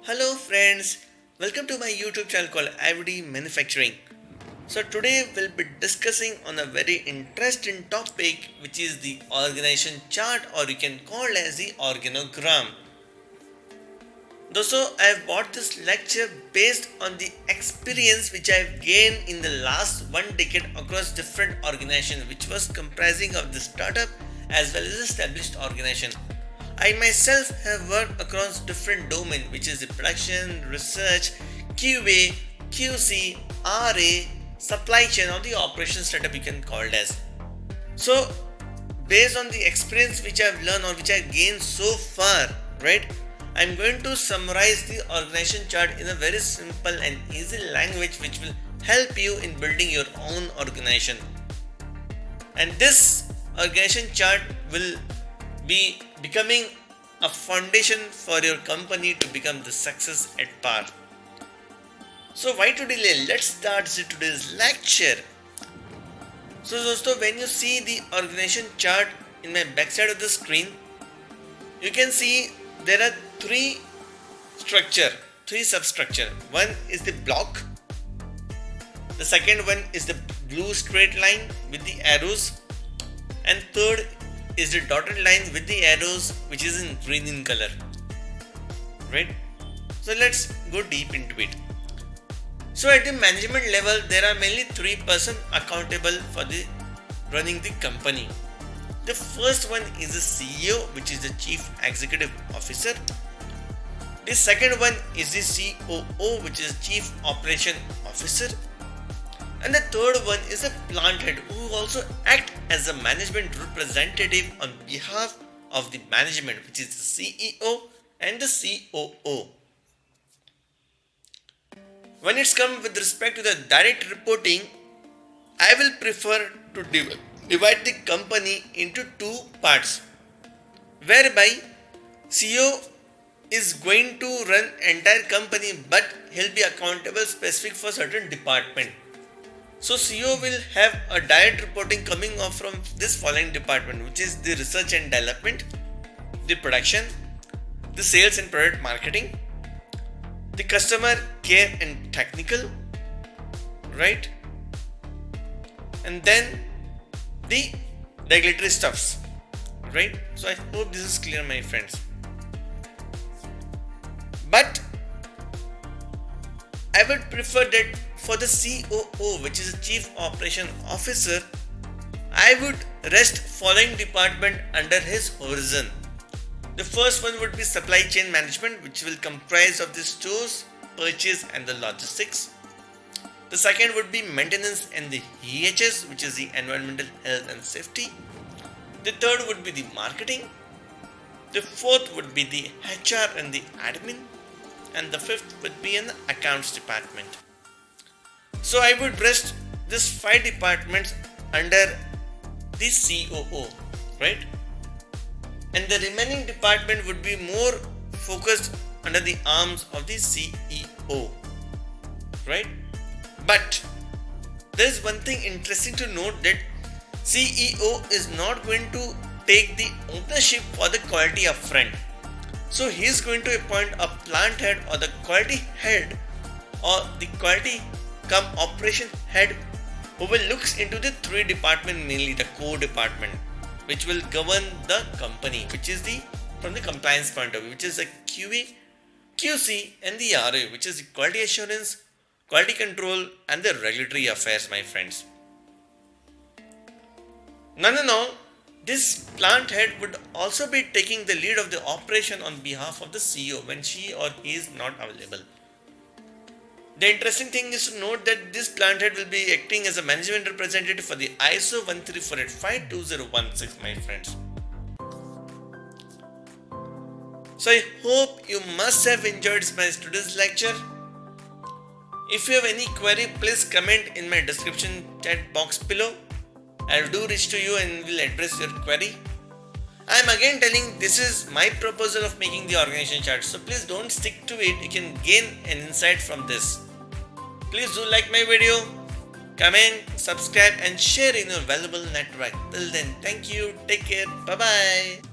Hello friends, welcome to my YouTube channel called IVD Manufacturing. So today we'll be discussing on a very interesting topic which is the organization chart, or you can call it as the organogram. So I have bought this lecture based on the experience which I have gained in the last 1 decade across different organizations, which was comprising of the startup as well as established organization. I myself have worked across different domains, which is the production, research, QA, QC, RA, supply chain, or the operation setup you can call it as. So, based on the experience which I've learned or which I've gained so far, right, I'm going to summarize the organization chart in a very simple and easy language which will help you in building your own organization. And this organization chart will be becoming a foundation for your company to become the success at par. So why to delay? Let's start today's lecture. So dosto, when you see the organization chart in my backside of the screen, you can see there are three substructure. One is the block. The second one is the blue straight line with the arrows, and third is the dotted line with the arrows which is in green in color, right? So let's go deep into it. So at the management level, there are mainly 3 persons accountable for the running the company. The first one is the CEO, which is the Chief Executive Officer. The second one is the COO, which is Chief Operation Officer. And the third one is a plant head, who also act as a management representative on behalf of the management, which is the CEO and the COO. When it's come with respect to the direct reporting, I will prefer to divide the company into 2 parts, whereby CEO is going to run entire company, but he'll be accountable specific for certain department. So CEO will have a direct reporting coming off from this following department, which is the research and development, the production, the sales and product marketing, the customer care and technical, right? And then the regulatory stuffs, right? So I hope this is clear, my friends. But I would prefer that for the COO, which is Chief Operation Officer, I would rest following department under his horizon. The first one would be supply chain management, which will comprise of the stores, purchase and the logistics. The second would be maintenance and the EHS, which is the environmental health and safety. The third would be the marketing. The fourth would be the HR and the admin. And the fifth would be an accounts department. So I would rest these 5 departments under the COO, right? And the remaining department would be more focused under the arms of the CEO, right? But there is one thing interesting to note, that CEO is not going to take the ownership for the quality upfront. So he is going to appoint a plant head or the quality head or the quality come operation head, who will look into the 3 department, mainly the core department, which will govern the company, which is the from the compliance point of view, which is the QA, QC and the RA, which is the quality assurance, quality control and the regulatory affairs, my friends. No. This plant head would also be taking the lead of the operation on behalf of the CEO when she or he is not available. The interesting thing is to note that this plant head will be acting as a management representative for the ISO 13485-2016, my friends. So I hope you must have enjoyed my today's lecture. If you have any query, please comment in my description chat box below. I will do reach to you and will address your query. I am again telling, this is my proposal of making the organization chart, so please don't stick to it. You can gain an insight from this. Please do like my video, comment, subscribe and share in your valuable network. Till then, thank you, take care, bye bye.